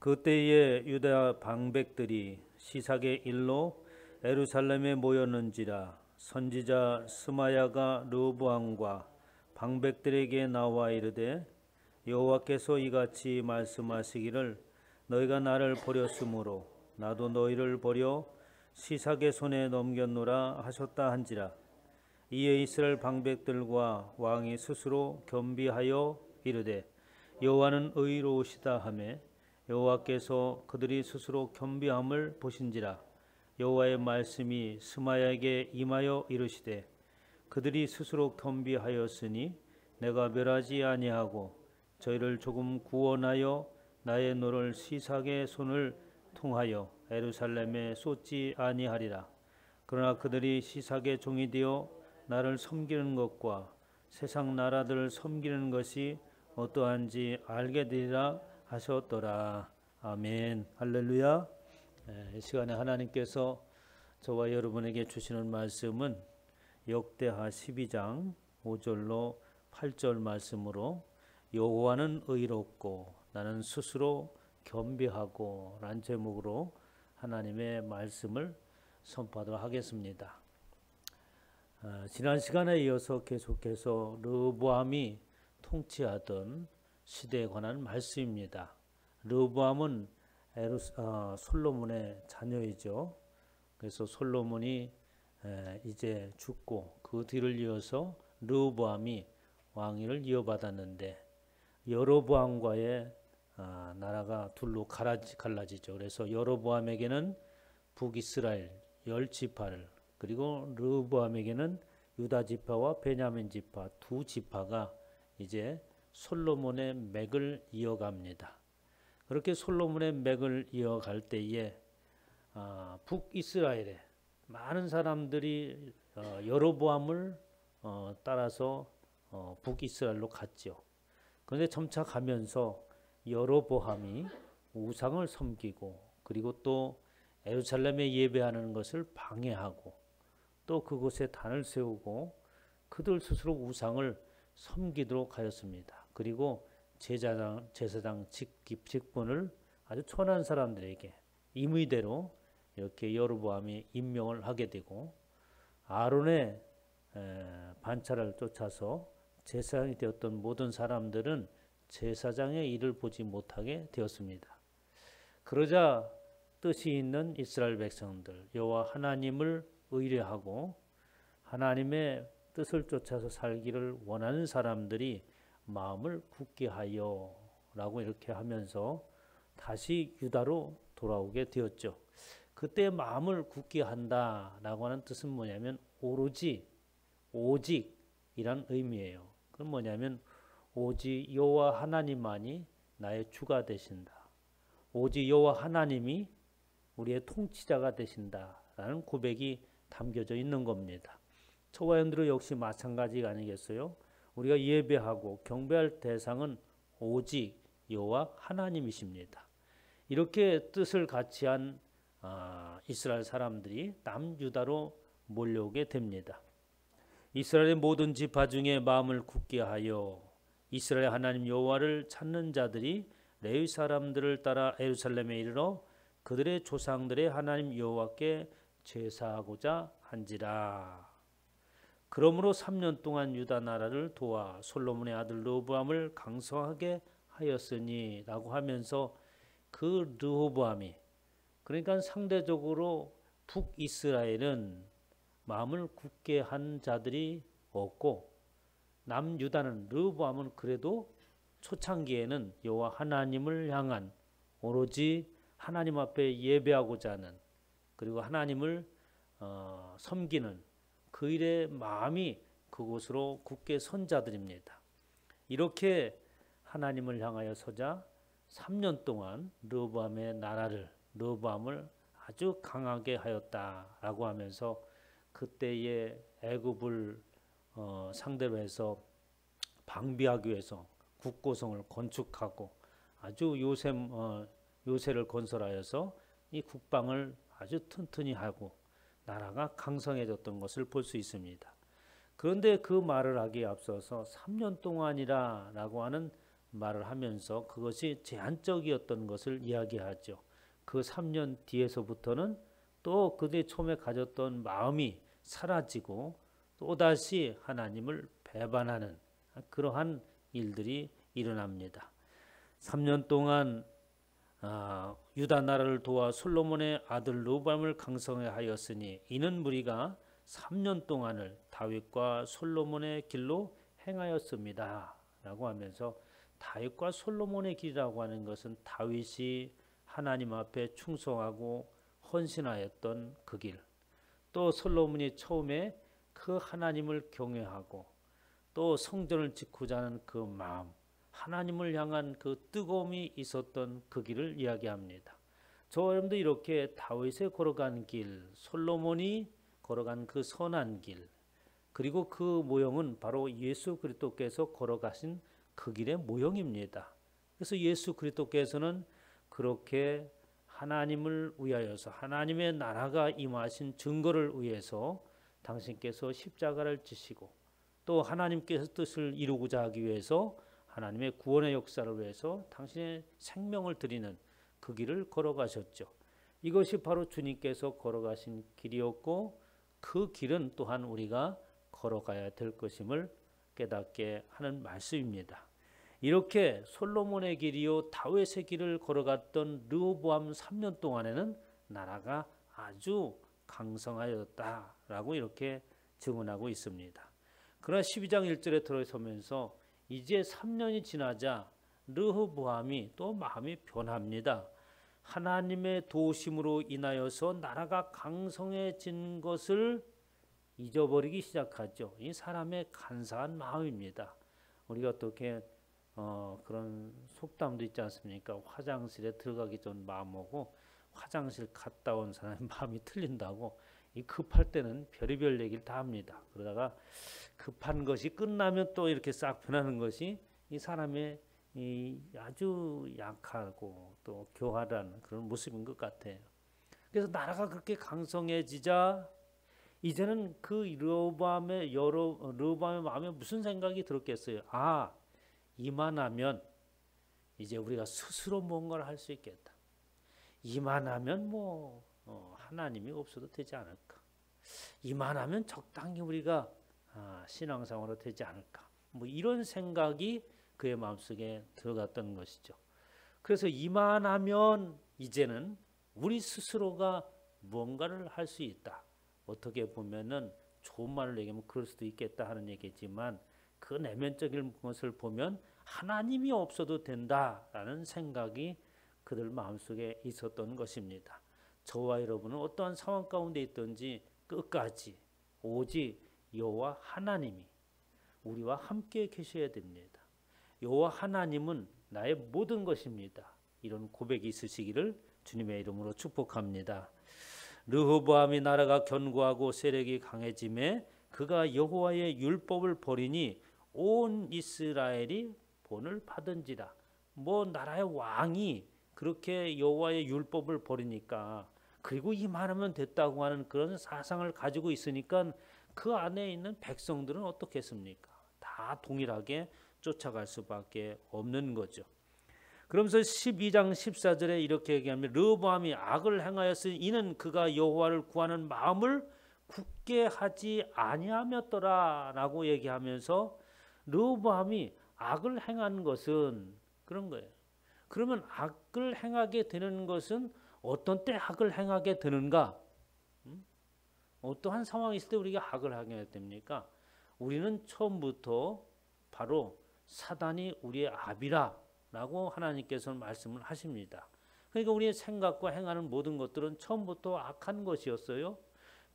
그때에 유다 방백들이 시삭의 일로 예루살렘에 모였는지라. 선지자 스마야가 르호보암과 방백들에게 나와 이르되 여호와께서 이같이 말씀하시기를 너희가 나를 버렸으므로 나도 너희를 버려 시삭의 손에 넘겼노라 하셨다 한지라. 이에 이스라엘 방백들과 왕이 스스로 겸비하여 이르되 여호와는 의로우시다 하매 여호와께서 그들이 스스로 겸비함을 보신지라. 여호와의 말씀이 스마야에게 임하여 이르시되 그들이 스스로 겸비하였으니 내가 멸하지 아니하고 저희를 조금 구원하여 나의 노를 시삭의 손을 통하여 예루살렘에 쏟지 아니하리라. 그러나 그들이 시삭의 종이 되어 나를 섬기는 것과 세상 나라들을 섬기는 것이 어떠한지 알게 되리라 하셨더라. 아멘. 할렐루야. 이 시간에 하나님께서 저와 여러분에게 주시는 말씀은 역대하 12장 5절로 8절 말씀으로 여호와는 의롭고 나는 스스로 겸비하고 라는 제목으로 하나님의 말씀을 선포하도록 하겠습니다. 지난 시간에 이어서 계속해서 르호보암이 통치하던 시대에 관한 말씀입니다. 르호보암은 솔로몬의 자녀이죠. 그래서 솔로몬이 이제 죽고 그 뒤를 이어서 르호보암이 왕위를 이어받았는데 여로보암과의 나라가 둘로 갈라지죠. 그래서 여로보암에게는 북이스라엘 10지파를 그리고 르호보암에게는 유다 지파와 베냐민 지파 두 지파가 이제 솔로몬의 맥을 이어갑니다. 그렇게 솔로몬의 맥을 이어갈 때에 북이스라엘에 많은 사람들이 여로보암을 따라서 북이스라엘로 갔죠. 그런데 점차 가면서 여로보암이 우상을 섬기고 그리고 또 예루살렘에 예배하는 것을 방해하고 또 그곳에 단을 세우고 그들 스스로 우상을 섬기도록 하였습니다. 그리고 제사장 직분을 아주 천한 사람들에게 임의대로 이렇게 여로보암이 임명을 하게 되고 아론의 반차를 쫓아서 제사장이 되었던 모든 사람들은 제사장의 일을 보지 못하게 되었습니다. 그러자 뜻이 있는 이스라엘 백성들 여호와 하나님을 의뢰하고 하나님의 뜻을 쫓아서 살기를 원하는 사람들이 마음을 굳게 하여 라고 이렇게 하면서 다시 유다로 돌아오게 되었죠. 그때 마음을 굳게 한다 라고 하는 뜻은 뭐냐면 오로지 오직이란 의미예요. 그건 뭐냐면 오직 여호와 하나님만이 나의 주가 되신다. 오직 여호와 하나님이 우리의 통치자가 되신다라는 고백이 담겨져 있는 겁니다. 저와 여러분들 역시 마찬가지가 아니겠어요? 우리가 예배하고 경배할 대상은 오직 여호와 하나님이십니다. 이렇게 뜻을 같이 한 이스라엘 사람들이 남유다로 몰려오게 됩니다. 이스라엘의 모든 지파 중에 마음을 굳게 하여 이스라엘 하나님 여호와를 찾는 자들이 레위 사람들을 따라 예루살렘에 이르러 그들의 조상들의 하나님 여호와께 제사하고자 한지라. 그러므로 3년 동안 유다 나라를 도와 솔로몬의 아들 르호보암을 강성하게 하였으니 라고 하면서 그 르호보암이 그러니까 상대적으로 북이스라엘은 마음을 굳게 한 자들이 없고 남유다는 르호보암은 그래도 초창기에는 여호와 하나님을 향한 오로지 하나님 앞에 예배하고자 하는 그리고 하나님을 섬기는 그 일의 마음이 그곳으로 굳게 선 자들입니다. 이렇게 하나님을 향하여 서자 3년 동안 르호보암의 나라를 르호보암을 아주 강하게 하였다라고 하면서 그때의 애굽을 상대로 해서 방비하기 위해서 국고성을 건축하고 아주 요새를 건설하여서 이 국방을 아주 튼튼히 하고 나라가 강성해졌던 것을 볼 수 있습니다. 그런데 그 말을 하기에 앞서서 3년 동안이라고 하는 말을 하면서 그것이 제한적이었던 것을 이야기하죠. 그 3년 뒤에서부터는 또 그들이 처음에 가졌던 마음이 사라지고 또다시 하나님을 배반하는 그러한 일들이 일어납니다. 3년 동안 유다 나라를 도와 솔로몬의 아들 르호보암을 강성하게 하였으니 이는 무리가 3년 동안을 다윗과 솔로몬의 길로 행하였습니다. 라고 하면서 다윗과 솔로몬의 길이라고 하는 것은 다윗이 하나님 앞에 충성하고 헌신하였던 그 길, 또 솔로몬이 처음에 그 하나님을 경외하고 또 성전을 짓고자 하는 그 마음, 하나님을 향한 그 뜨거움이 있었던 그 길을 이야기합니다. 저와 여러분도 이렇게 다윗의 걸어간 길, 솔로몬이 걸어간 그 선한 길, 그리고 그 모형은 바로 예수 그리스도께서 걸어가신 그 길의 모형입니다. 그래서 예수 그리스도께서는 그렇게 하나님을 위하여서 하나님의 나라가 임하신 증거를 위해서 당신께서 십자가를 지시고 또 하나님께서 뜻을 이루고자 하기 위해서 하나님의 구원의 역사를 위해서 당신의 생명을 드리는 그 길을 걸어가셨죠. 이것이 바로 주님께서 걸어가신 길이었고 그 길은 또한 우리가 걸어가야 될 것임을 깨닫게 하는 말씀입니다. 이렇게 솔로몬의 길이요 다윗의 길을 걸어갔던 르호보암 3년 동안에는 나라가 아주 강성하였다라고 이렇게 증언하고 있습니다. 그러나 12장 1절에 들어서면서 이제 3년이 지나자 르호보암이 또 마음이 변합니다. 하나님의 도우심으로 인하여서 나라가 강성해진 것을 잊어버리기 시작하죠. 이 사람의 간사한 마음입니다. 우리가 어떻게 그런 속담도 있지 않습니까? 화장실에 들어가기 전 마음하고 화장실 갔다 온 사람의 마음이 틀린다고. 이 급할 때는 별의별 얘기를 다 합니다. 그러다가 급한 것이 끝나면 또 이렇게 싹 변하는 것이 이 사람의 이 아주 약하고 또 교활한 그런 모습인 것 같아요. 그래서 나라가 그렇게 강성해지자 이제는 그 르호보암의 마음에 무슨 생각이 들었겠어요? 이만하면 이제 우리가 스스로 뭔가를 할 수 있겠다. 이만하면 하나님이 없어도 되지 않을까. 이만하면 적당히 우리가 신앙생활로 되지 않을까. 이런 생각이 그의 마음속에 들어갔던 것이죠. 그래서 이만하면 이제는 우리 스스로가 무언가를 할 수 있다. 어떻게 보면은 좋은 말을 얘기하면 그럴 수도 있겠다 하는 얘기지만 그 내면적인 것을 보면 하나님이 없어도 된다라는 생각이 그들 마음속에 있었던 것입니다. 저와 여러분은 어떠한 상황 가운데 있든지 끝까지 오직 여호와 하나님이 우리와 함께 계셔야 됩니다. 여호와 하나님은 나의 모든 것입니다. 이런 고백이 있으시기를 주님의 이름으로 축복합니다. 르호보암이 나라가 견고하고 세력이 강해짐에 그가 여호와의 율법을 버리니 온 이스라엘이 본을 받은지라. 나라의 왕이 그렇게 여호와의 율법을 버리니까 그리고 이만하면 됐다고 하는 그런 사상을 가지고 있으니까 그 안에 있는 백성들은 어떻겠습니까? 다 동일하게 쫓아갈 수밖에 없는 거죠. 그러면서 12장 14절에 이렇게 얘기합니다. 르호보암이 악을 행하였으니 이는 그가 여호와를 구하는 마음을 굳게 하지 아니하였더라 라고 얘기하면서 르호보암이 악을 행한 것은 그런 거예요. 그러면 악을 행하게 되는 것은 어떤 때 악을 행하게 되는가? 어떠한 상황이 있을 때 우리가 악을 하게 됩니까? 우리는 처음부터 바로 사단이 우리의 압이라 라고 하나님께서는 말씀을 하십니다. 그러니까 우리의 생각과 행하는 모든 것들은 처음부터 악한 것이었어요.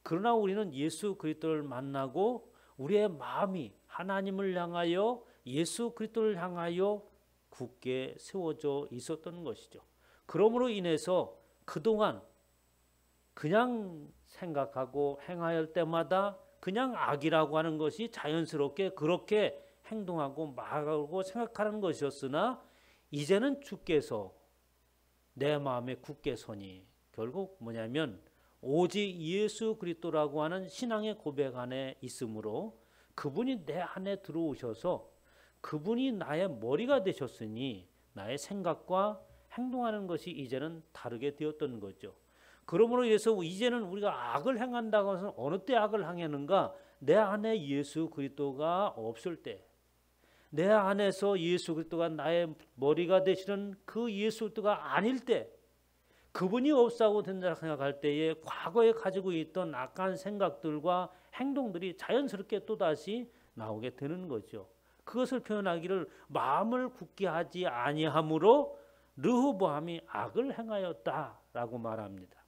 그러나 우리는 예수 그리스도를 만나고 우리의 마음이 하나님을 향하여 예수 그리스도를 향하여 굳게 세워져 있었던 것이죠. 그러므로 인해서 그동안 그냥 생각하고 행할 때마다 그냥 악이라고 하는 것이 자연스럽게 그렇게 행동하고 말하고 생각하는 것이었으나 이제는 주께서 내 마음에 굳게 서니 결국 뭐냐면 오직 예수 그리스도라고 하는 신앙의 고백 안에 있으므로 그분이 내 안에 들어오셔서 그분이 나의 머리가 되셨으니 나의 생각과 행동하는 것이 이제는 다르게 되었던 거죠. 그러므로 인해서 이제는 우리가 악을 행한다고 해서 어느 때 악을 행하는가? 내 안에 예수 그리스도가 없을 때, 내 안에서 예수 그리스도가 나의 머리가 되시는 그 예수 그리스도가 아닐 때, 그분이 없사고 된다 생각할 때에 과거에 가지고 있던 악한 생각들과 행동들이 자연스럽게 또다시 나오게 되는 거죠. 그것을 표현하기를 마음을 굳게 하지 아니함으로 르호보암이 악을 행하였다라고 말합니다.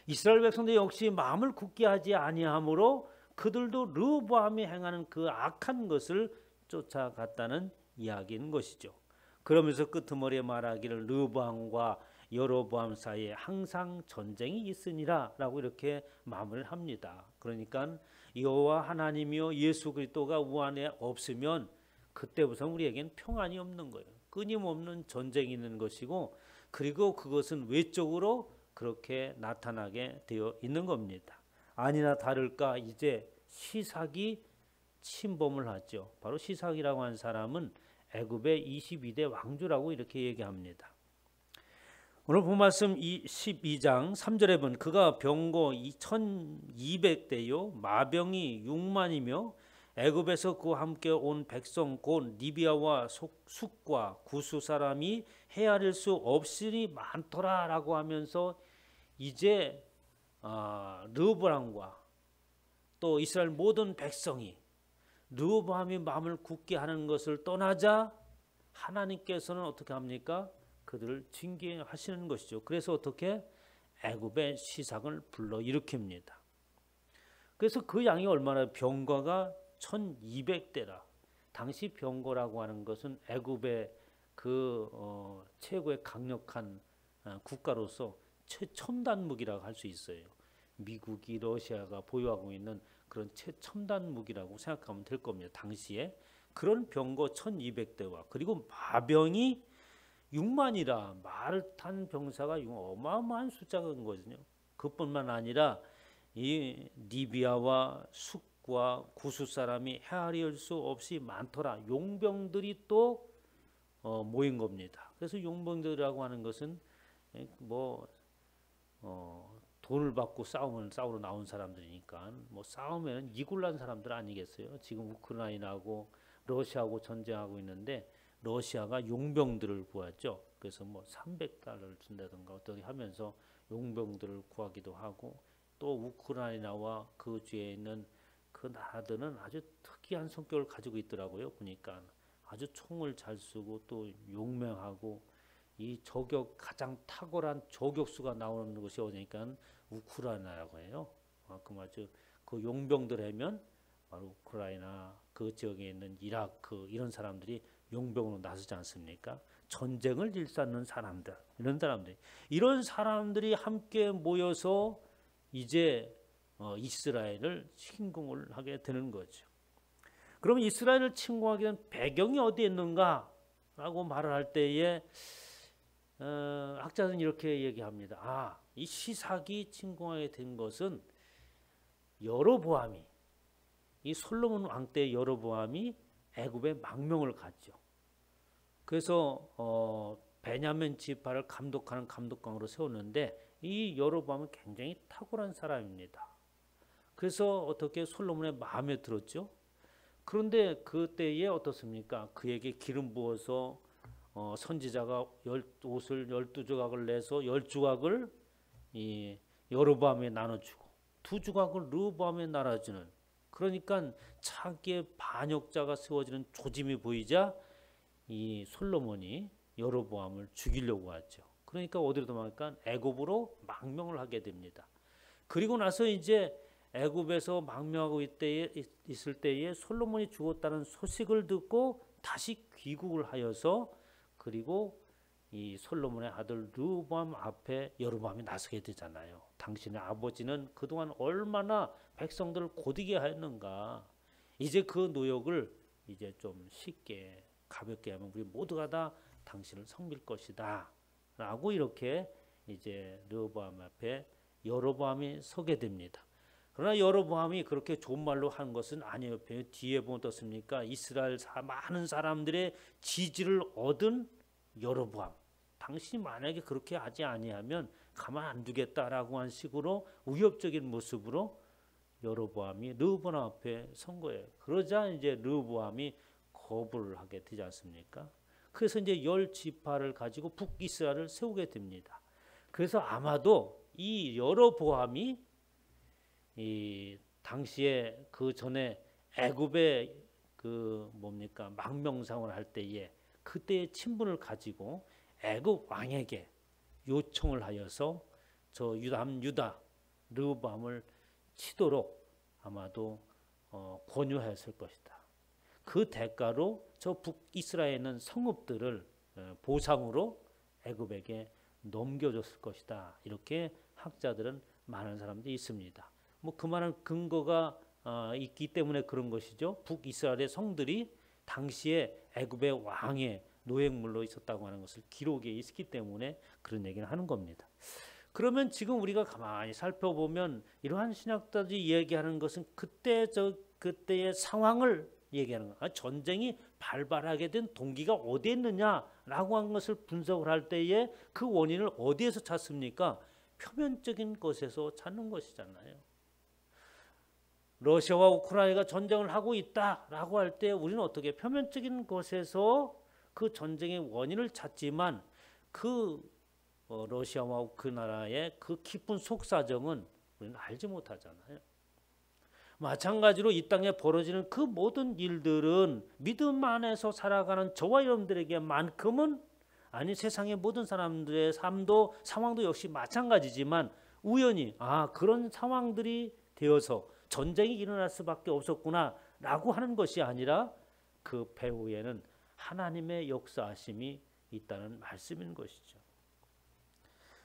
이스라엘 백성들 역시 마음을 굳게 하지 아니함으로 그들도 르호보암이 행하는 그 악한 것을 쫓아갔다는 이야기인 것이죠. 그러면서 끄트머리에 말하기를 르호보암과 여로보암 사이에 항상 전쟁이 있으니라 라고 이렇게 마무리를 합니다. 그러니까 여호와 하나님이요 예수 그리스도가 우리 안에 없으면 그때부터 우리에겐 평안이 없는 거예요. 끊임없는 전쟁이 있는 것이고, 그리고 그것은 외적으로 그렇게 나타나게 되어 있는 겁니다. 아니나 다를까 이제 시삭이 침범을 하죠. 바로 시삭이라고 하는 사람은 애굽의 22대 왕주라고 이렇게 얘기합니다. 오늘 본 말씀 12장 3절에 보면 그가 병거 2200대요 마병이 6만이며 애굽에서 그와 함께 온 백성 곧 리비아와 숙과 구수 사람이 헤아릴 수 없으니 많더라라고 하면서 이제 르호보암과 또 이스라엘 모든 백성이 르호보암이 마음을 굳게 하는 것을 떠나자 하나님께서는 어떻게 합니까? 그들을 징계하시는 것이죠. 그래서 어떻게 애굽의 시삭을 불러일으킵니다. 그래서 그 양이 얼마나 병거가 1200대라. 당시 병거라고 하는 것은 애굽의 그 최고의 강력한 국가로서 최첨단 무기라고 할 수 있어요. 미국이 러시아가 보유하고 있는 그런 최첨단 무기라고 생각하면 될 겁니다. 당시에 그런 병거 1200대와 그리고 마병이 6만이라 말을 탄 병사가 어마어마한 숫자인 거거든요. 그뿐만 아니라 이 리비아와 숙과 구수 사람이 헤아릴 수 없이 많더라. 용병들이 또 모인 겁니다. 그래서 용병들이라고 하는 것은 돈을 받고 싸우러 나온 사람들이니까 싸우면 이굴난 사람들 아니겠어요? 지금 우크라이나하고 러시아하고 전쟁하고 있는데 러시아가 용병들을 구하죠. 그래서 300달러를 준다든가 어떻게 하면서 용병들을 구하기도 하고, 또 우크라이나와 그 주위에 있는 그 나라들은 아주 특이한 성격을 가지고 있더라고요. 보니까 아주 총을 잘 쓰고 또 용맹하고, 이 저격 가장 탁월한 저격수가 나오는 곳이 어디니까 우크라이나라고 해요. 아주 그 용병들 하면 바로 우크라이나 그 지역에 있는 이라크 이런 사람들이 용병으로 나서지 않습니까? 전쟁을 일삼는 사람들, 이런 사람들이 함께 모여서 이제 이스라엘을 침공을 하게 되는 거죠. 그러면 이스라엘을 침공하게 된 배경이 어디에 있는가라고 말을 할 때에 학자들은 이렇게 얘기합니다. 이 시삭이 침공하게 된 것은 여로보암이, 이 솔로몬 왕 때 여로보암이 애굽에 망명을 갔죠. 그래서 베냐민 지파를 감독하는 감독관으로 세웠는데 이 여로보암은 굉장히 탁월한 사람입니다. 그래서 어떻게 솔로몬의 마음에 들었죠. 그런데 그때에 어떻습니까? 그에게 기름 부어서 선지자가 옷을 12조각을 내서 10조각을 이 여로보암에 나눠주고 2조각을 르호보암에 나눠주는, 그러니까 자기의 반역자가 세워지는 조짐이 보이자 이 솔로몬이 여로보암을 죽이려고 하죠. 그러니까 어디로 도망갈까? 애굽으로 망명을 하게 됩니다. 그리고 나서 이제 애굽에서 망명하고 있을 때에 솔로몬이 죽었다는 소식을 듣고 다시 귀국을 하여서, 그리고 이 솔로몬의 아들 르호보암 앞에 여로보암이 나서게 되잖아요. 당신의 아버지는 그동안 얼마나 백성들을 고디게 하였는가. 이제 그 노역을 이제 좀 쉽게 가볍게 하면 우리 모두가 다 당신을 섬길 것이다 라고 이렇게 이제 르호보암 앞에 여로보암이 서게 됩니다. 그러나 여로보암이 그렇게 좋은 말로 한 것은 아니에요. 뒤에 보면 어떻습니까? 이스라엘 많은 사람들의 지지를 얻은 여로보암. 당신이 만약에 그렇게 하지 아니하면 가만 안 두겠다라고 한 식으로 위협적인 모습으로 여로보암이 르호보암 앞에 선 거예요. 그러자 이제 르호보암이 거부를 하게 되지 않습니까? 그래서 이제 10지파를 가지고 북이스라엘을 세우게 됩니다. 그래서 아마도 이 여로보암이 이 당시에 그 전에 애굽의 그 뭡니까 망명상을 할 때에 그때의 친분을 가지고 애굽 왕에게 요청을 하여서 저 유다 르호보암을 치도록 아마도 권유했을 것이다. 그 대가로 저 북이스라엘에 있는 성읍들을 보상으로 애굽에게 넘겨줬을 것이다. 이렇게 학자들은 많은 사람들이 있습니다. 뭐 그만한 근거가 있기 때문에 그런 것이죠. 북이스라엘의 성들이 당시에 애굽의 왕의 노획물로 있었다고 하는 것을 기록에 있기 때문에 그런 얘기를 하는 겁니다. 그러면 지금 우리가 가만히 살펴보면 이러한 신학자들이 얘기하는 것은 그때의 상황을 얘기하는 거예요. 전쟁이 발발하게 된 동기가 어디에 있느냐라고 하는 것을 분석을 할 때에 그 원인을 어디에서 찾습니까? 표면적인 것에서 찾는 것이잖아요. 러시아와 우크라이나가 전쟁을 하고 있다라고 할 때 우리는 어떻게 표면적인 것에서 그 전쟁의 원인을 찾지만 그 러시아와 우크라이나의 그 깊은 속사정은 우리는 알지 못하잖아요. 마찬가지로 이 땅에 벌어지는 그 모든 일들은 믿음 안에서 살아가는 저와 여러분들에게만큼은 아니 세상의 모든 사람들의 삶도 상황도 역시 마찬가지지만 우연히 그런 상황들이 되어서 전쟁이 일어날 수밖에 없었구나라고 하는 것이 아니라 그 배후에는 하나님의 역사하심이 있다는 말씀인 것이죠.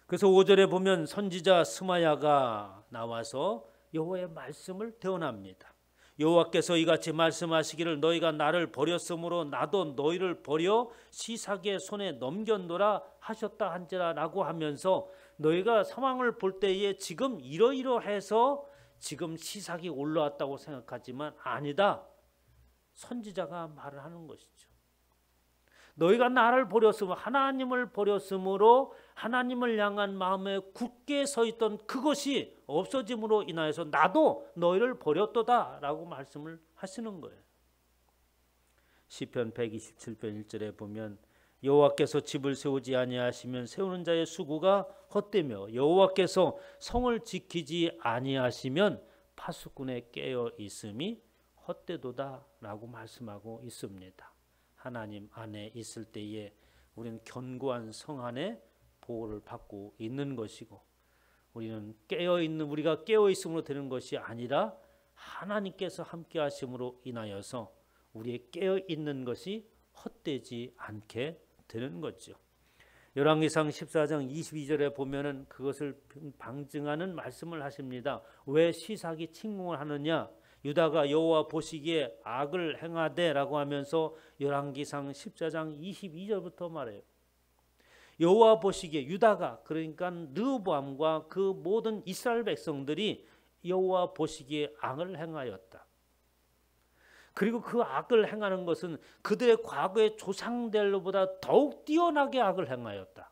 그래서 5절에 보면 선지자 스마야가 나와서 여호와의 말씀을 대언합니다. 여호와께서 이같이 말씀하시기를 너희가 나를 버렸으므로 나도 너희를 버려 시삭의 손에 넘겼노라 하셨다 한지라 라고 하면서 너희가 상황을 볼 때에 지금 이러이러해서 지금 시삭이 올라왔다고 생각하지만 아니다. 선지자가 말을 하는 것이죠. 너희가 나를 버렸으므로 하나님을 버렸으므로 하나님을 향한 마음에 굳게 서 있던 그것이 없어짐으로 인하여서 나도 너희를 버렸도다 라고 말씀을 하시는 거예요. 시편 127편 1절에 보면 여호와께서 집을 세우지 아니하시면 세우는 자의 수고가 헛되며 여호와께서 성을 지키지 아니하시면 파수꾼의 깨어 있음이 헛되도다 라고 말씀하고 있습니다. 하나님 안에 있을 때에 우리는 견고한 성 안에 보호를 받고 있는 것이고 우리가 깨어 있음으로 되는 것이 아니라 하나님께서 함께 하심으로 인하여서 우리의 깨어 있는 것이 헛되지 않게 되는 거죠. 열왕기상 14장 22절에 보면은 그것을 방증하는 말씀을 하십니다. 왜 시삭이 침공을 하느냐? 유다가 여호와 보시기에 악을 행하되라고 하면서 열왕기상 14장 22절부터 말해요. 여호와 보시기에 유다가 그러니까 르호보암과 그 모든 이스라엘 백성들이 여호와 보시기에 악을 행하였다. 그리고 그 악을 행하는 것은 그들의 과거의 조상들보다 더욱 뛰어나게 악을 행하였다.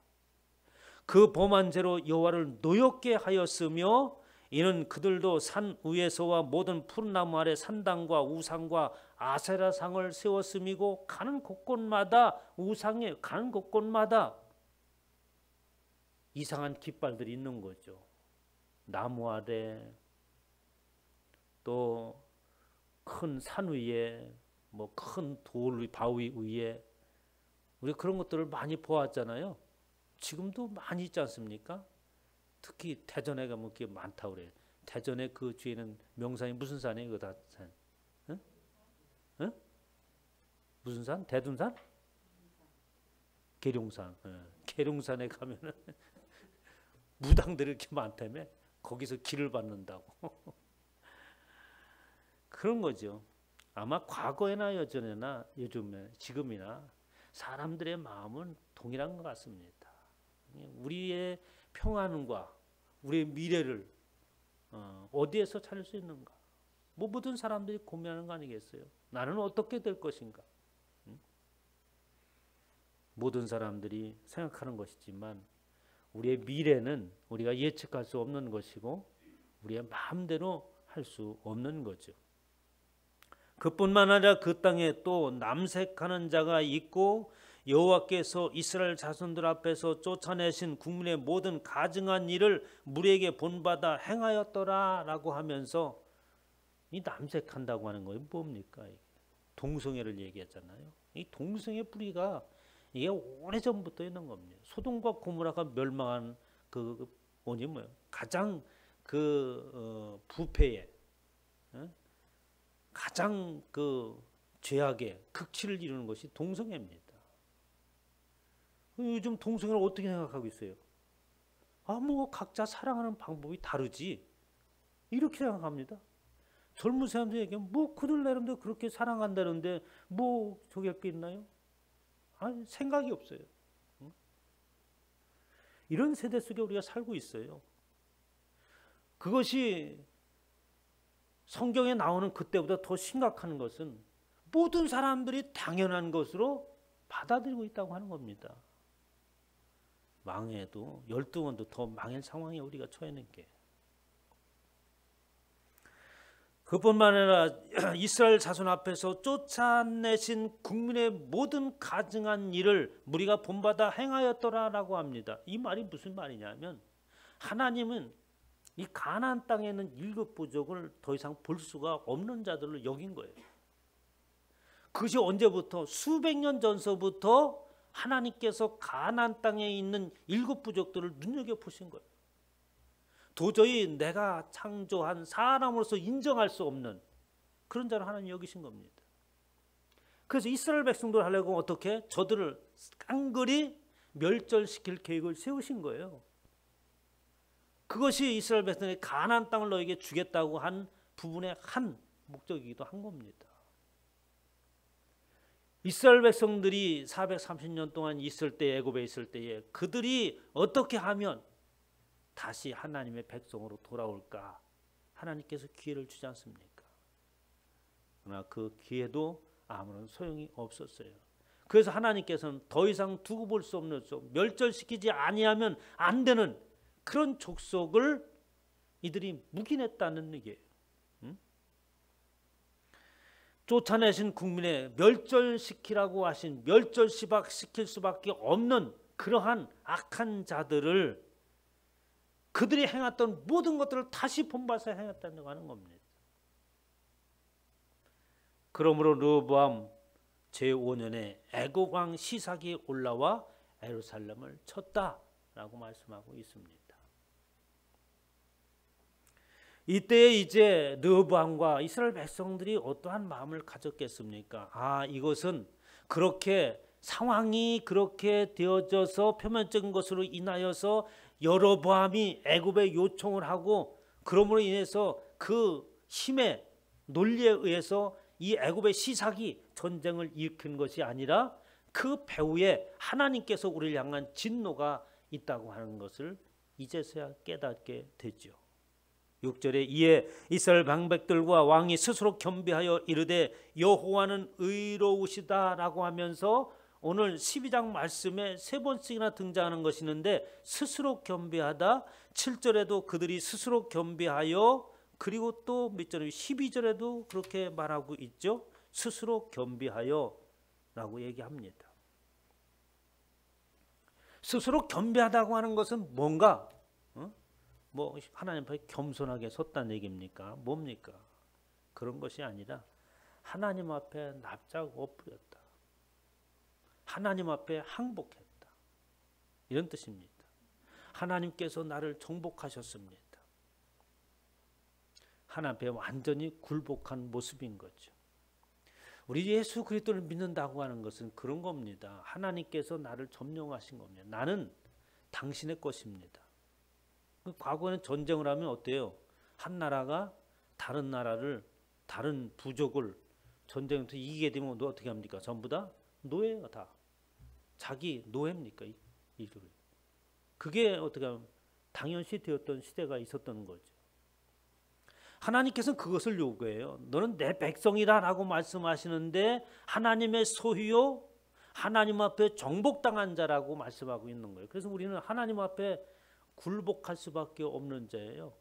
그 범한 죄로 여호와를 노엽게 하였으며 이는 그들도 산 위에서와 모든 푸른 나무 아래 산당과 우상과 아세라상을 세웠음이고 가는 곳곳마다 우상에 가는 곳곳마다 이상한 깃발들이 있는 거죠. 나무 아래 또 큰 산 위에 뭐 큰 돌 바위 위에 우리 그런 것들을 많이 보았잖아요. 지금도 많이 있지 않습니까? 특히 대전에 가면 그게 많다고 그래요. 대전에 그 뒤에는 명산이 무슨 산이에요? 그 다 산? 응? 응? 무슨 산? 대둔산? 계룡산. 계룡산에 가면은 무당들이 이렇게 많다며 거기서 길을 받는다고. 그런 거죠. 아마 과거에나 여전에나 요즘에 지금이나 사람들의 마음은 동일한 것 같습니다. 우리의 평안과 우리의 미래를 어디에서 찾을 수 있는가? 뭐 모든 사람들이 고민하는 거 아니겠어요? 나는 어떻게 될 것인가? 모든 사람들이 생각하는 것이지만 우리의 미래는 우리가 예측할 수 없는 것이고 우리의 마음대로 할 수 없는 거죠. 그뿐만 아니라 그 땅에 또 남색하는 자가 있고 여호와께서 이스라엘 자손들 앞에서 쫓아내신 국민의 모든 가증한 일을 무리에게 본받아 행하였더라라고 하면서 이 남색한다고 하는 거예요. 뭡니까? 동성애를 얘기했잖아요. 이 동성애 뿌리가 이게 오래전부터 있는 겁니다. 소돔과 고모라가 멸망한 그 뭐예요? 가장 부패의 가장 죄악의 극치를 이루는 것이 동성애입니다. 요즘 동성애를 어떻게 생각하고 있어요? 뭐 각자 사랑하는 방법이 다르지 이렇게 생각합니다. 젊은 사람들 얘기하면 뭐 그들 나름대로 그렇게 사랑한다는데 뭐 저기 할 게 있나요? 생각이 없어요. 이런 세대 속에 우리가 살고 있어요. 그것이 성경에 나오는 그때보다 더 심각한 것은 모든 사람들이 당연한 것으로 받아들이고 있다고 하는 겁니다. 망해도 12번도 더 망할 상황에 우리가 처해 있는 게. 그뿐만 아니라 이스라엘 자손 앞에서 쫓아내신 국민의 모든 가증한 일을 무리가 본받아 행하였더라라고 합니다. 이 말이 무슨 말이냐면 하나님은 이 가나안 땅에 있는 일곱 부족을 더 이상 볼 수가 없는 자들을 여긴 거예요. 그것이 언제부터? 수백 년 전서부터 하나님께서 가나안 땅에 있는 일곱 부족들을 눈여겨보신 거예요. 도저히 내가 창조한 사람으로서 인정할 수 없는 그런 자를 하나님 여기신 겁니다. 그래서 이스라엘 백성들 하려고 어떻게? 저들을 깡그리 멸절시킬 계획을 세우신 거예요. 그것이 이스라엘 백성이 가나안 땅을 너에게 주겠다고 한 부분의 한 목적이기도 한 겁니다. 이스라엘 백성들이 430년 동안 있을 때 애굽에 있을 때에 그들이 어떻게 하면 다시 하나님의 백성으로 돌아올까? 하나님께서 기회를 주지 않습니까? 그러나 그 기회도 아무런 소용이 없었어요. 그래서 하나님께서는 더 이상 두고 볼 수 없는 멸절시키지 아니하면 안 되는 그런 족속을 이들이 묵인했다는 얘기예요. 쫓아내신 국민의 멸절시키라고 하신 멸절시킬 수밖에 없는 그러한 악한 자들을 그들이 행했던 모든 것들을 다시 본받아서 행했다고 하는 겁니다. 그러므로 르호보암 제5년에 애굽 왕 시삭이 올라와 예루살렘을 쳤다라고 말씀하고 있습니다. 이때 이제 르호보암과 이스라엘 백성들이 어떠한 마음을 가졌겠습니까? 이것은 그렇게 상황이 그렇게 되어져서 표면적인 것으로 인하여서 여로보암이 애굽에 요청을 하고 그러므로 인해서 그 힘의 논리에 의해서 이 애굽의 시삭이 전쟁을 일으킨 것이 아니라 그 배후에 하나님께서 우리를 향한 진노가 있다고 하는 것을 이제서야 깨닫게 되죠. 6절에 이에 이스라엘 방백들과 왕이 스스로 겸비하여 이르되 여호와는 의로우시다라고 하면서 오늘 12장 말씀에 세 번씩이나 등장하는 것이 있는데 스스로 겸비하다 7절에도 그들이 스스로 겸비하여 그리고 또 몇 절에 12절에도 그렇게 말하고 있죠. 스스로 겸비하여 라고 얘기합니다. 스스로 겸비하다고 하는 것은 뭔가 뭐 하나님 앞에 겸손하게 섰다는 얘기입니까? 뭡니까? 그런 것이 아니라 하나님 앞에 납작 엎드렸다. 하나님 앞에 항복했다. 이런 뜻입니다. 하나님께서 나를 정복하셨습니다. 하나님 앞에 완전히 굴복한 모습인 거죠. 우리 예수 그리스도를 믿는다고 하는 것은 그런 겁니다. 하나님께서 나를 점령하신 겁니다. 나는 당신의 것입니다. 과거에는 전쟁을 하면 어때요? 한 나라가 다른 나라를 다른 부족을 전쟁에서 이기게 되면 어떻게 합니까? 전부 다 노예가 다 자기 노예입니까? 그게 어떻게 하면 당연시 되었던 시대가 있었던 거죠. 하나님께서는 그것을 요구해요. 너는 내 백성이다라고 말씀하시는데 하나님의 소유요, 하나님 앞에 정복당한 자라고 말씀하고 있는 거예요. 그래서 우리는 하나님 앞에 굴복할 수밖에 없는 자예요.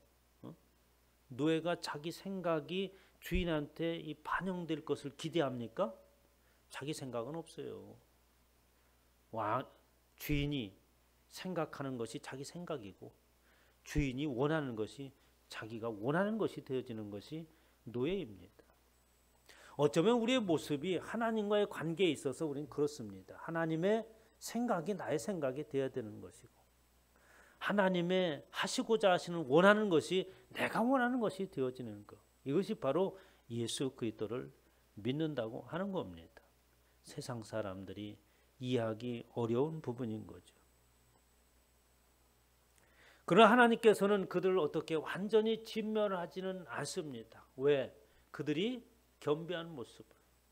노예가 자기 생각이 주인한테 이 반영될 것을 기대합니까? 자기 생각은 없어요. 주인이 생각하는 것이 자기 생각이고 주인이 원하는 것이 자기가 원하는 것이 되어지는 것이 노예입니다. 어쩌면 우리의 모습이 하나님과의 관계에 있어서 우리는 그렇습니다. 하나님의 생각이 나의 생각이 되어야 되는 것이고 하나님의 하시고자 하시는 원하는 것이 내가 원하는 것이 되어지는 것. 이것이 바로 예수 그리스도를 믿는다고 하는 겁니다. 세상 사람들이 이해하기 어려운 부분인 거죠. 그러나 하나님께서는 그들을 어떻게 완전히 진멸하지는 않습니다. 왜? 그들이 겸비한 모습,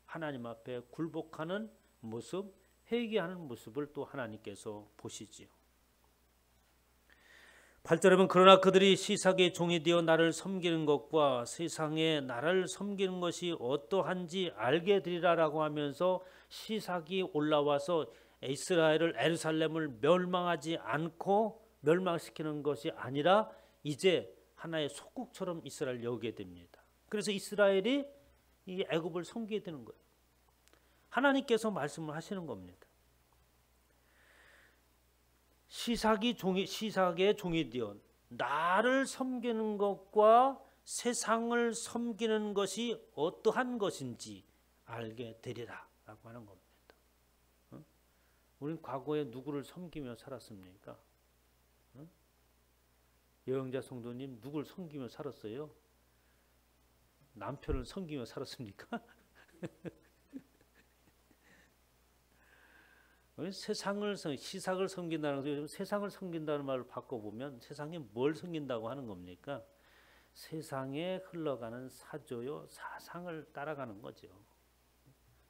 하나님 앞에 굴복하는 모습, 회개하는 모습을 또 하나님께서 보시지요. 8절에 그러나 그들이 시삭의 종이 되어 나를 섬기는 것과 세상에 나를 섬기는 것이 어떠한지 알게 되리라라고 하면서 시삭이 올라와서 이스라엘을 에루살렘을 멸망하지 않고 멸망시키는 것이 아니라 이제 하나의 속국처럼 이스라엘을 여기게 됩니다. 그래서 이스라엘이 이 애굽을 섬기게 되는 거예요. 하나님께서 말씀을 하시는 겁니다. 시삭의 종이 되어 나를 섬기는 것과 세상을 섬기는 것이 어떠한 것인지 알게 되리라 라고 하는 겁니다. 우리는 과거에 누구를 섬기며 살았습니까? 여영자 성도님 누구를 섬기며 살았어요? 남편을 섬기며 살았습니까? 시삭을 섬긴다는 것을 세상을 섬긴다는 말을 바꿔보면 세상에 뭘 섬긴다고 하는 겁니까? 세상에 흘러가는 사조요 사상을 따라가는 거죠.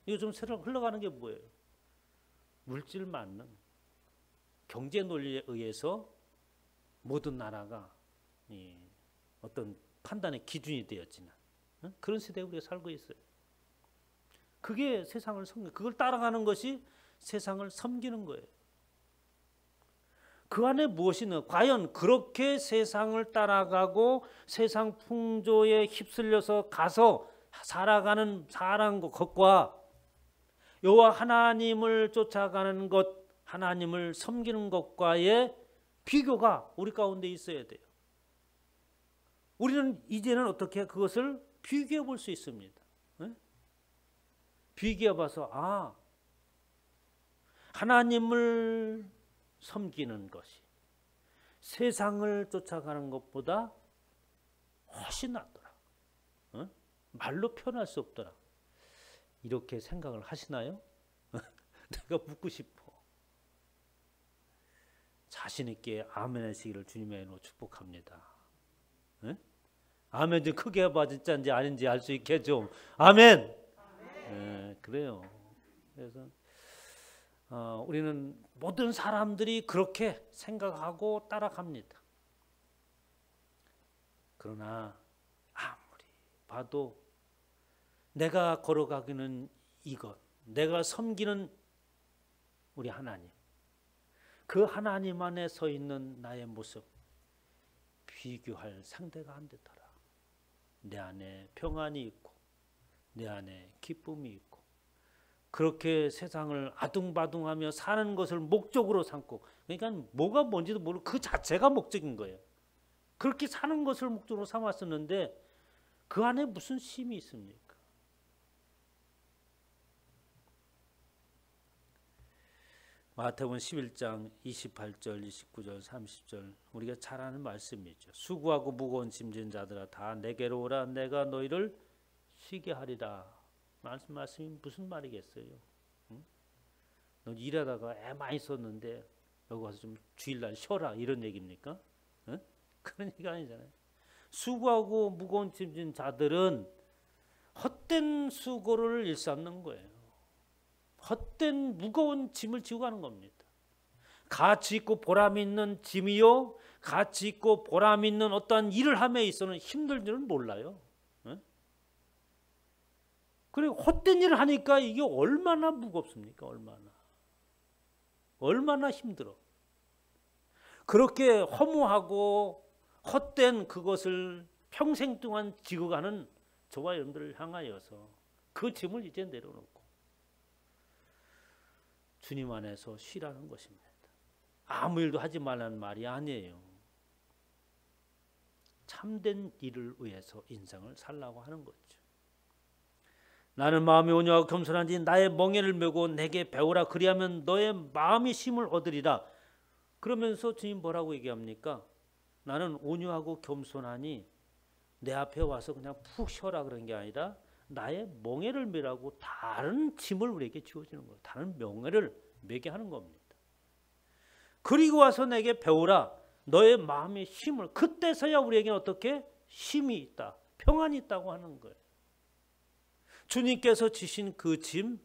요즘 흘러가는 게 뭐예요? 물질 만능, 경제 논리에 의해서 모든 나라가 어떤 판단의 기준이 되었지는 그런 시대에 우리가 살고 있어요. 그게 세상을 그걸 따라가는 것이 세상을 섬기는 거예요. 그 안에 무엇이 있는 과연 그렇게 세상을 따라가고 세상 풍조에 휩쓸려서 가서 살아가는 것과 여호와 하나님을 쫓아가는 것, 하나님을 섬기는 것과의 비교가 우리 가운데 있어야 돼요. 우리는 이제는 어떻게 그것을 비교해 볼 수 있습니다. 비교해 봐서 하나님을 섬기는 것이 세상을 쫓아가는 것보다 훨씬 낫더라. 말로 표현할 수 없더라. 이렇게 생각을 하시나요? 내가 묻고 싶어. 자신 있게 아멘 하시기를 주님의 이름으로 축복합니다. 아멘 좀 크게 해봐. 진짜인지 아닌지 알 수 있게 좀. 아멘. 그래요. 그래서 우리는 모든 사람들이 그렇게 생각하고 따라갑니다. 그러나 아무리 봐도 내가 걸어가기는 이것, 내가 섬기는 우리 하나님, 그 하나님 안에 서 있는 나의 모습 비교할 상대가 안 되더라. 내 안에 평안이 있고 내 안에 기쁨이 있고 그렇게 세상을 아둥바둥하며 사는 것을 목적으로 삼고, 그러니까 뭐가 뭔지도 모르고 그 자체가 목적인 거예요. 그렇게 사는 것을 목적으로 삼았었는데 그 안에 무슨 쉼이 있습니까? 마태복음 11장 28절, 29절, 30절 우리가 잘 아는 말씀이죠. 수고하고 무거운 짐진 자들아 다 내게로 오라 내가 너희를 쉬게 하리라. 말씀이 무슨 말이겠어요? 너 일하다가 애 많이 썼는데 여기 와서 좀 주일날 쉬어라 이런 얘기입니까? 그런 얘기가 아니잖아요. 수고하고 무거운 짐진 자들은 헛된 수고를 일삼는 거예요. 헛된 무거운 짐을 지고 가는 겁니다. 가치 있고 보람 있는 짐이요, 가치 있고 보람 있는 어떠한 일을 함에 있어서는 힘들 줄은 몰라요. 예? 그리고 헛된 일을 하니까 이게 얼마나 무겁습니까? 얼마나 힘들어. 그렇게 허무하고 헛된 그것을 평생 동안 지고 가는 저와 여러분들을 향하여서 그 짐을 이제 내려놓고 주님 안에서 쉬라는 것입니다. 아무 일도 하지 말라는 말이 아니에요. 참된 일을 위해서 인생을 살라고 하는 거죠. 나는 마음이 온유하고 겸손한지 나의 멍에를 메고 내게 배우라. 그리하면 너의 마음이 쉼을 얻으리라. 그러면서 주님 뭐라고 얘기합니까? 나는 온유하고 겸손하니 내 앞에 와서 그냥 푹 쉬어라 그런 게 아니라 나의 멍에를 메라고 다른 짐을 우리에게 지워주는 거예요. 다른 명예를 메게 하는 겁니다. 그리고 와서 내게 배우라. 너의 마음의 쉼을. 그때서야 우리에게 어떻게 쉼이 있다, 평안이 있다고 하는 거예요. 주님께서 지신 그 짐,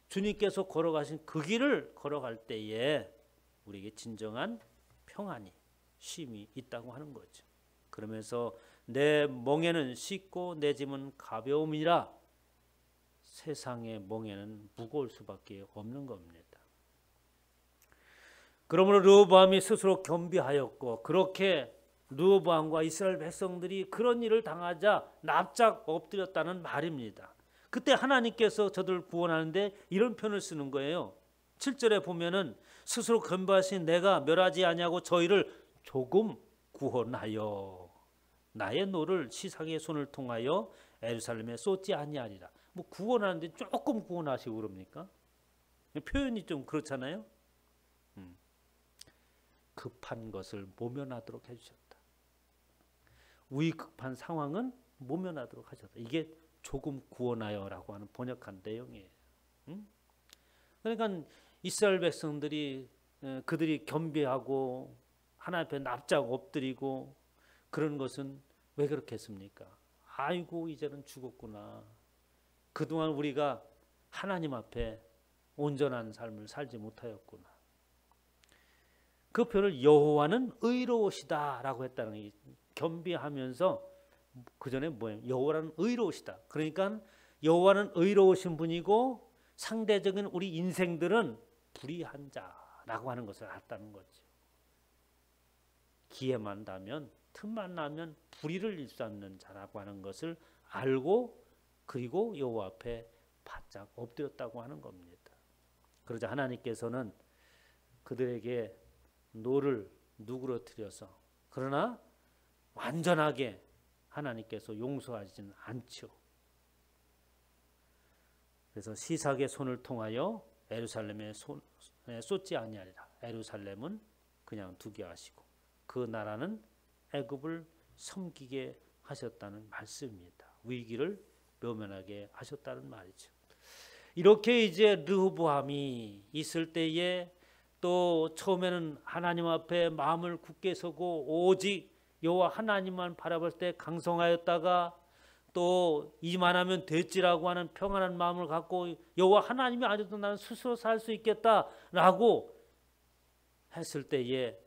주님께서 걸어가신 그 길을 걸어갈 때에 우리에게 진정한 평안이, 쉼이 있다고 하는 거죠. 그러면서 내 멍에는 쉽고 내 짐은 가벼움이라. 세상의 멍에는 무거울 수밖에 없는 겁니다. 그러므로 르호보암이 스스로 겸비하였고, 그렇게 르호보암과 이스라엘 백성들이 그런 일을 당하자 납작 엎드렸다는 말입니다. 그때 하나님께서 저들을 구원하는데 이런 표현을 쓰는 거예요. 7절에 보면은 스스로 겸비하신 내가 멸하지 아니하고 저희를 조금 구원하여 나의 노를 시삭의 손을 통하여 예루살렘에 쏟지 아니하리라. 뭐 구원하는데 조금 구원하시고 그럽니까? 표현이 좀 그렇잖아요. 급한 것을 모면하도록 해주셨다. 위급한 상황은 모면하도록 하셨다. 이게 조금 구원하여라고 하는 번역한 내용이에요. 그러니까 이스라엘 백성들이 그들이 겸비하고 하나님 앞에 납작 엎드리고 그런 것은 왜 그렇게 했습니까? 아이고 이제는 죽었구나. 그동안 우리가 하나님 앞에 온전한 삶을 살지 못하였구나. 그 표현을 여호와는 의로우시다라고 했다는 게 겸비하면서 그 전에 뭐예요? 여호와는 의로우시다. 그러니까 여호와는 의로우신 분이고 상대적인 우리 인생들은 불의한 자라고 하는 것을 알았다는 거죠. 기회만 나면 틈만 나면 불의를 일삼는 자라고 하는 것을 알고 그리고 여호와 앞에 바짝 엎드렸다고 하는 겁니다. 그러자 하나님께서는 그들에게 노를 누그러뜨려서 그러나 완전하게 하나님께서 용서하지는 않죠. 그래서 시삭의 손을 통하여 예루살렘에 쏟지 아니하리라. 예루살렘은 그냥 두게 하시고 그 나라는 애굽을 섬기게 하셨다는 말씀입니다. 위기를 묘면하게 하셨다는 말이죠. 이렇게 이제 르호보암이 있을 때에 또 처음에는 하나님 앞에 마음을 굳게 서고 오직 여호와 하나님만 바라볼 때 강성하였다가 또 이만하면 됐지라고 하는 평안한 마음을 갖고 여호와 하나님이 아니어도 나는 스스로 살 수 있겠다라고 했을 때에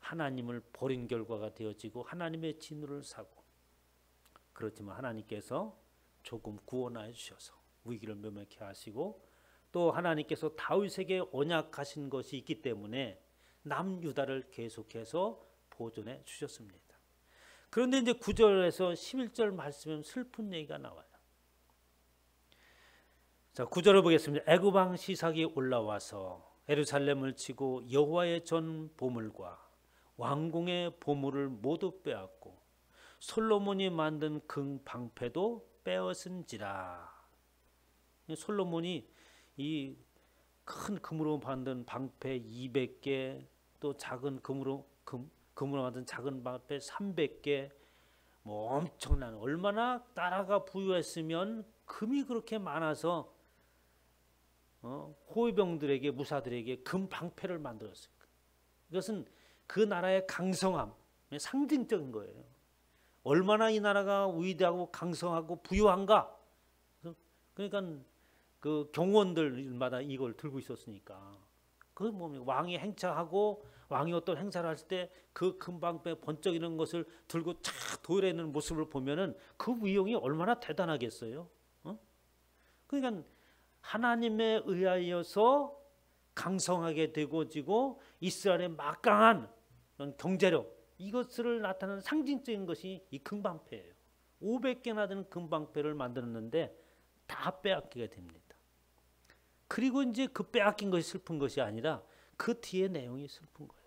하나님을 버린 결과가 되어지고 하나님의 진노를 사고, 그렇지만 하나님께서 조금 구원하여 주셔서 위기를 면면케 하시고 또 하나님께서 다윗에게 언약하신 것이 있기 때문에 남유다를 계속해서 보존해 주셨습니다. 그런데 이제 9절에서 11절 말씀은 슬픈 얘기가 나와요. 자, 9절을 보겠습니다. 애굽 왕 시삭이 올라와서 예루살렘을 치고 여호와의 전 보물과 왕궁의 보물을 모두 빼앗고 솔로몬이 만든 금 방패도 빼앗은지라. 솔로몬이 이 큰 금으로 만든 방패 200개, 또 작은 금으로 만든 작은 방패 300개, 뭐 엄청난, 얼마나 나라가 부유했으면 금이 그렇게 많아서 호위병들에게, 무사들에게 금 방패를 만들었을까. 이것은 그 나라의 강성함, 상징적인 거예요. 얼마나 이 나라가 위대하고 강성하고 부유한가. 그러니까 그 경호원들마다 이걸 들고 있었으니까 그 뭡니까? 왕이 행차하고 왕이 어떤 행사를 할 때 그 금방패 번쩍이는 것을 들고 착 도열해 있는 모습을 보면은 그 위용이 얼마나 대단하겠어요. 그러니까 하나님에 의하여서 강성하게 되고지고 이스라엘의 막강한 경제력, 이것을 나타내는 상징적인 것이 이 금방패예요. 500개나 되는 금방패를 만들었는데 다 빼앗기게 됩니다. 그리고 이제 그 빼앗긴 것이 슬픈 것이 아니라 그 뒤에 내용이 슬픈 거예요.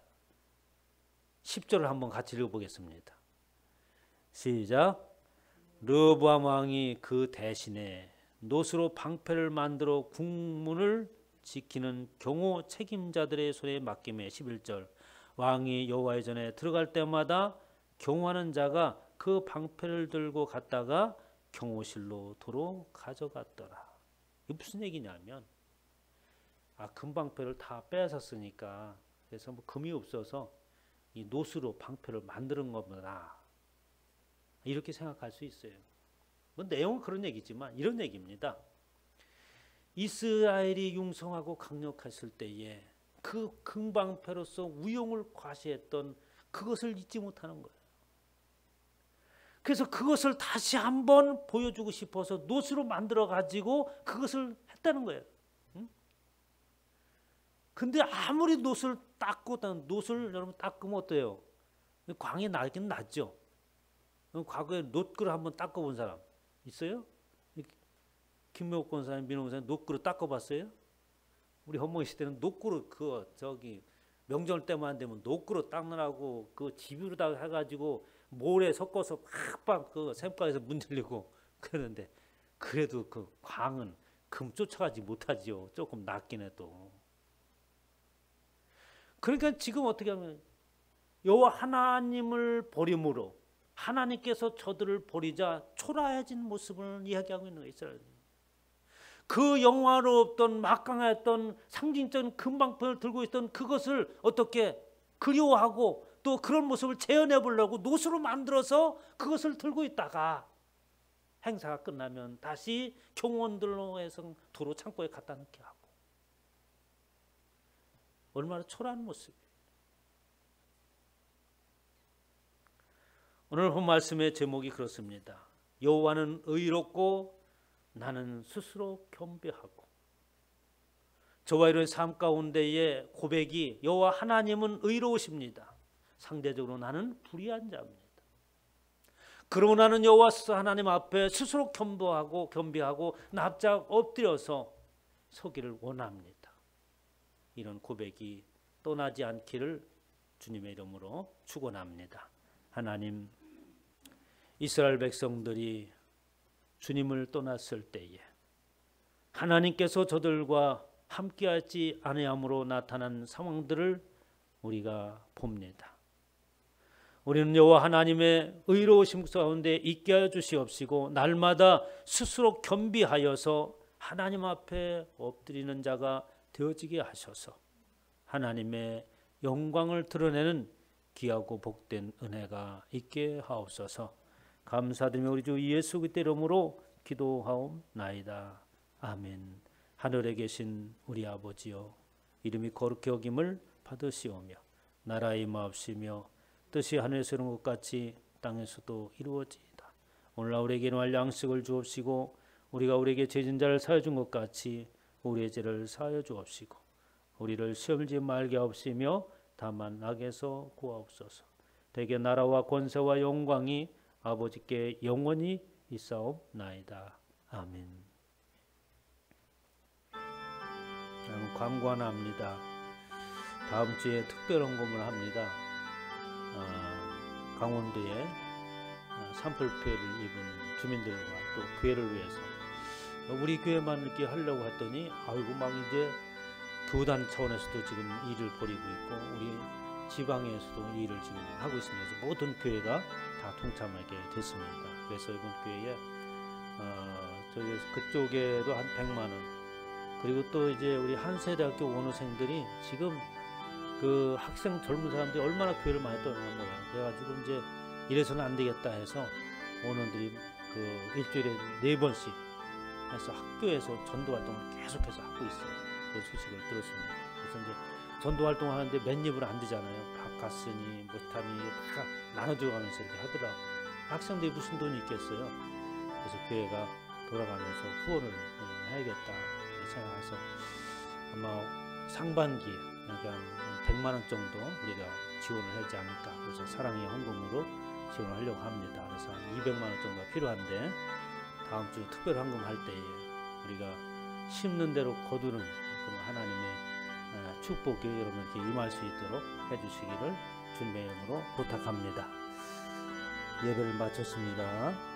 10절을 한번 같이 읽어보겠습니다. 시작. 르호보암 왕이 그 대신에 노스로 방패를 만들어 국문을 지키는 경호 책임자들의 손에 맡김에 11절. 왕이 여호와의 전에 들어갈 때마다 경호하는 자가 그 방패를 들고 갔다가 경호실로 도로 가져갔더라. 이게 무슨 얘기냐면 금방패를 다 빼앗았으니까 그래서 뭐 금이 없어서 이 노스로 방패를 만드는 겁니다. 이렇게 생각할 수 있어요. 뭐 내용은 그런 얘기지만 이런 얘기입니다. 이스라엘이 융성하고 강력했을 때에 그 금방패로서 위용을 과시했던 그것을 잊지 못하는 거예요. 그래서 그것을 다시 한번 보여주고 싶어서 노스로 만들어 가지고 그것을 했다는 거예요. 근데 아무리 노스를 닦고, 노스를 여러분 닦으면 어때요? 광이 나긴 나죠. 과거에 놋그릇 한번 닦아본 사람 있어요? 김명옥 권사님, 민호 권사님 놋그릇 닦아봤어요? 우리 허몽이 시대는 놋그릇 명절 때만 되면 놋그릇 닦느라고 그 집으로다 해가지고 모래 섞어서 팍팍 그 샘가에서 문질리고 그러는데 그래도 그 광은 금 쫓아가지 못하지요. 조금 낫긴 해도. 그러니까 지금 어떻게 하면 여호와 하나님을 버림으로 하나님께서 저들을 버리자 초라해진 모습을 이야기하고 있는 거예요. 이스라엘. 그 영화로웠던 막강했던 상징적인 금방패를 들고 있던 그것을 어떻게 그리워하고 또 그런 모습을 재현해 보려고 노스로 만들어서 그것을 들고 있다가 행사가 끝나면 다시 경호원들로 해서 도로 창고에 갖다 놓게 하고. 얼마나 초라한 모습이에요. 오늘 본 말씀의 제목이 그렇습니다. 여호와는 의롭고 나는 스스로 겸비하고. 저와 이런 삶 가운데의 고백이 여호와 하나님은 의로우십니다. 상대적으로 나는 불의한 자입니다. 그러고 나는 여호와 하나님 앞에 스스로 겸비하고 납작 엎드려서 서기를 원합니다. 이런 고백이 떠나지 않기를 주님의 이름으로 축원합니다. 하나님, 이스라엘 백성들이 주님을 떠났을 때에 하나님께서 저들과 함께하지 아니함으로 나타난 상황들을 우리가 봅니다. 우리는 여호와 하나님의 의로우심 가운데 있게 하여 주시옵시고 날마다 스스로 겸비하여서 하나님 앞에 엎드리는 자가 되어지게 하셔서 하나님의 영광을 드러내는 귀하고 복된 은혜가 있게 하옵소서. 감사드리며 우리 주 예수 그리스도의 이름으로 기도하옵나이다. 아멘. 하늘에 계신 우리 아버지여, 이름이 거룩히 여김을 받으시오며 나라의 임하옵시며 뜻이 하늘에서 이룬 것 같이 땅에서도 이루어지이다. 오늘날 우리에게 일용할 양식을 주옵시고 우리가 우리에게 죄진 자를 사하여 준 것 같이 우리의 죄를 사하여 주옵시고 우리를 시험지 말게 하옵시며 다만 악에서 구하옵소서. 대개 나라와 권세와 영광이 아버지께 영원히 있사옵나이다. 아멘. 광고 하나 합니다. 다음 주에 특별 헌금을 합니다. 강원도에 산불피해를 입은 주민들과 또 교회를 위해서 우리 교회만 이렇게 하려고 했더니 아이고 막 이제 교단 차원에서도 지금 일을 벌이고 있고 우리 지방에서도 일을 지금 하고 있습니다. 그래서 모든 교회가 다 동참하게 됐습니다. 그래서 이번 교회에 그쪽에도 한 100만 원 그리고 또 이제 우리 한세대학교 원어생들이 지금 그 학생 젊은 사람들이 얼마나 교회를 많이 떠나는 거야. 그래가지고 이제 이래서는 안 되겠다 해서 원어들이 그 일주일에 4번씩 해서 학교에서 전도 활동을 계속해서 하고 있어요. 그 소식을 들었습니다. 그래서 이제 전도 활동하는데 맨입으로 안 되잖아요. 밥 값이니 비타민이 다 나눠줘가면서 이렇게 하더라고. 학생들이 무슨 돈이 있겠어요. 그래서 교회가 돌아가면서 후원을 해야겠다 생각해서 아마 상반기에 그러니까 100만 원 정도 우리가 지원을 하지 않을까. 그래서 사랑의 헌금으로 지원을 하려고 합니다. 그래서 한 200만 원 정도가 필요한데 다음 주 특별 헌금 할 때에 우리가 심는 대로 거두는 그런 하나님의 축복이 여러분께 임할 수 있도록 해주시기를 주님의 이름으로 부탁합니다. 예배를 마쳤습니다.